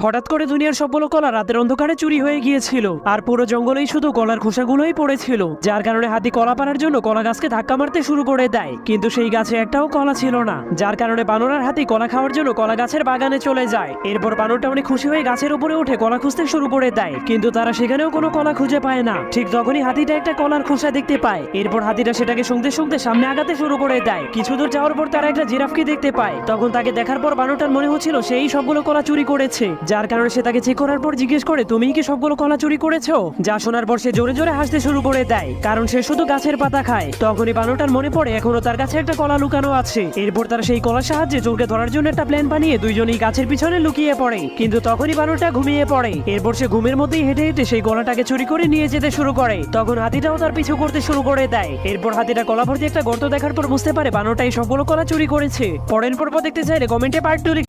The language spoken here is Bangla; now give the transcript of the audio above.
হঠাৎ করে দুনিয়ার সবগুলো কলা রাতের অন্ধকারে চুরি হয়ে গিয়েছিল, আর পুরো জঙ্গলেই শুধু কলার খোসাগুলোই পড়েছিল, যার কারণে হাতি কলা পাড়ার জন্য কলা গাছকে ধাক্কা মারতে শুরু করে দেয়। কিন্তু সেই গাছে একটাও কলা ছিল না, যার কারণে বানর আর হাতি কলা খাওয়ার জন্য কলা গাছের বাগানে চলে যায়। এরপর বানরটা অনেক খুশি হয়ে গাছের উপরে উঠে কলা খুঁজতে শুরু করে দেয়, কিন্তু তারা সেখানেও কোনো কলা খুঁজে পায় না। ঠিক তখনই হাতিটা একটা কলার খোসা দেখতে পায়। এরপর হাতিটা সেটাকে শুনতে শুনতে সামনে আগাতে শুরু করে দেয়। কিছু দূর যাওয়ার পর তারা একটা জিরাফকে দেখতে পায়। তখন তাকে দেখার পর বানরটার মনে হচ্ছিল সেই সবগুলো কলা চুরি করেছে, যার কারণে সে তাকে চেক করার পর জিজ্ঞেস করে, তুমি কি সবগুলো কলা চুরি করেছো? যা শোনার পর সে জোরে জোরে হাসতে শুরু করে দেয়, কারণ সে শুধু গাছের পাতা খায়। তখনই বানরটার মনে পড়ে এখনো তার কাছে একটা কলা লুকানো আছে। এরপর তারা সেই কলার সাহায্যে চোরকে ধরার জন্য একটা প্ল্যান বানিয়ে দুইজনই গাছের পিছনে লুকিয়ে পড়ে। কিন্তু তখনই বানরটা ঘুমিয়ে পড়ে। এরপর সে ঘুমের মধ্যেই হেঁটে হেঁটে সেই কলাটাকে চুরি করে নিয়ে যেতে শুরু করে। তখন হাতিটাও তার পিছু করতে শুরু করে দেয়। এরপর হাতিটা কলা ভর্তি একটা গর্ত দেখার পর বুঝতে পারে বানরটা এই সবগুলো কলা চুরি করেছে। পরের পর্ব দেখতে চাইলে কমেন্টে পার্ট 2